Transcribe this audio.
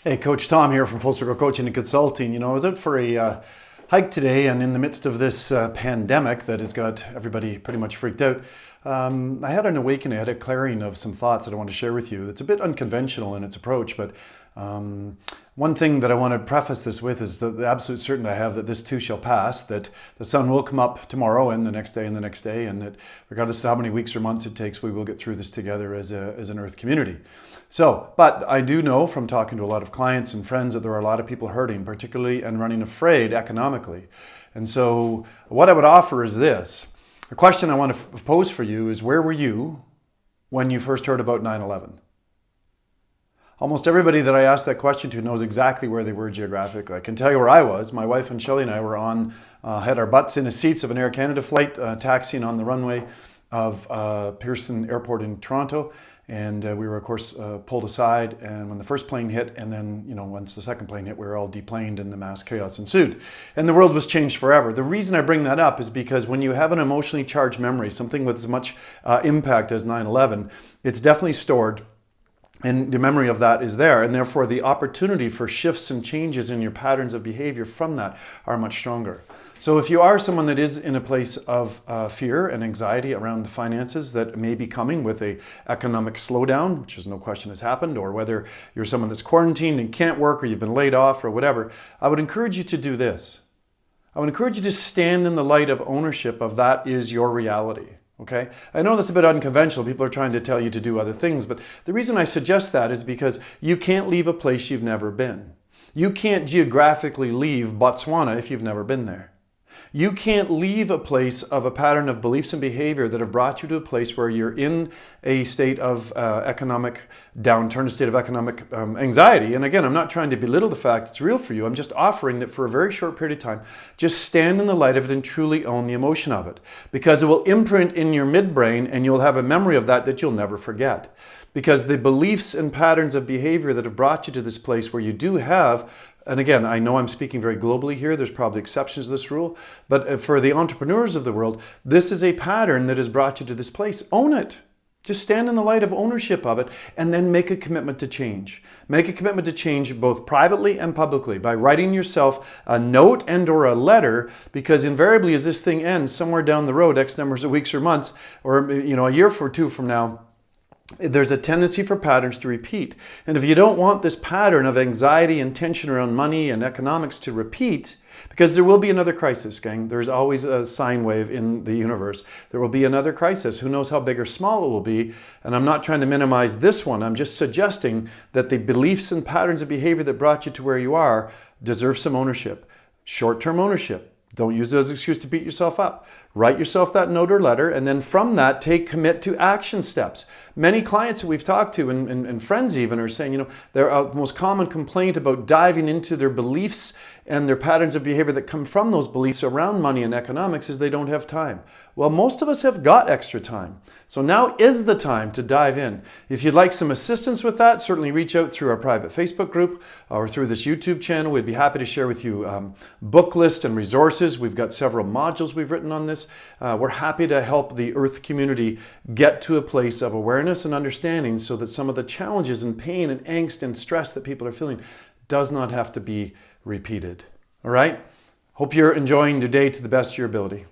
Hey, Coach Tom here from Full Circle Coaching and Consulting. I was out for a hike today, and in the midst of this pandemic that has got everybody pretty much freaked out, I had an awakening, I had a clearing of some thoughts that I want to share with you. It's a bit unconventional in its approach, but one thing that I want to preface this with is the absolute certainty I have that this too shall pass, that the sun will come up tomorrow and the next day and the next day, and that regardless of how many weeks or months it takes, we will get through this together as an Earth community. So, but I do know from talking to a lot of clients and friends that there are a lot of people hurting, particularly and running afraid economically. And so what I would offer is this. The question I want to pose for you is, where were you when you first heard about 9/11? Almost everybody that I asked that question to knows exactly where they were geographically. I can tell you where I was. My wife and Shelley and I were had our butts in the seats of an Air Canada flight, taxiing on the runway of Pearson Airport in Toronto. And we were, of course, pulled aside. And when the first plane hit, and then, once the second plane hit, we were all deplaned and the mass chaos ensued. And the world was changed forever. The reason I bring that up is because when you have an emotionally charged memory, something with as much impact as 9/11, it's definitely stored. And the memory of that is there. And therefore, the opportunity for shifts and changes in your patterns of behavior from that are much stronger. So if you are someone that is in a place of fear and anxiety around the finances that may be coming with a economic slowdown, which is no question has happened, or whether you're someone that's quarantined and can't work, or you've been laid off or whatever, I would encourage you to do this. I would encourage you to stand in the light of ownership of that is your reality. Okay? I know that's a bit unconventional. People are trying to tell you to do other things, but the reason I suggest that is because you can't leave a place you've never been. You can't geographically leave Botswana if you've never been there. You can't leave a place of a pattern of beliefs and behavior that have brought you to a place where you're in a state of economic downturn, a state of economic anxiety. And again, I'm not trying to belittle the fact it's real for you. I'm just offering that for a very short period of time, just stand in the light of it and truly own the emotion of it. Because it will imprint in your midbrain and you'll have a memory of that you'll never forget. Because the beliefs and patterns of behavior that have brought you to this place where you do have, and again, I know I'm speaking very globally here, there's probably exceptions to this rule, but for the entrepreneurs of the world, this is a pattern that has brought you to this place. Own it. Just stand in the light of ownership of it and then make a commitment to change. Make a commitment to change both privately and publicly by writing yourself a note and or a letter, because invariably as this thing ends somewhere down the road, X numbers of weeks or months, or a year or two from now, there's a tendency for patterns to repeat. And if you don't want this pattern of anxiety and tension around money and economics to repeat, because there will be another crisis, gang. There's always a sine wave in the universe. There will be another crisis. Who knows how big or small it will be? And I'm not trying to minimize this one. I'm just suggesting that the beliefs and patterns of behavior that brought you to where you are deserve some ownership. Short-term ownership. Don't use it as an excuse to beat yourself up. Write yourself that note or letter, and then from that, commit to action steps. Many clients that we've talked to, and friends even, are saying, their most common complaint about diving into their beliefs and their patterns of behavior that come from those beliefs around money and economics is they don't have time. Well, most of us have got extra time. So now is the time to dive in. If you'd like some assistance with that, certainly reach out through our private Facebook group or through this YouTube channel. We'd be happy to share with you book list and resources. We've got several modules we've written on this. We're happy to help the Earth community get to a place of awareness and understanding so that some of the challenges and pain and angst and stress that people are feeling does not have to be repeated. All right? Hope you're enjoying your day to the best of your ability.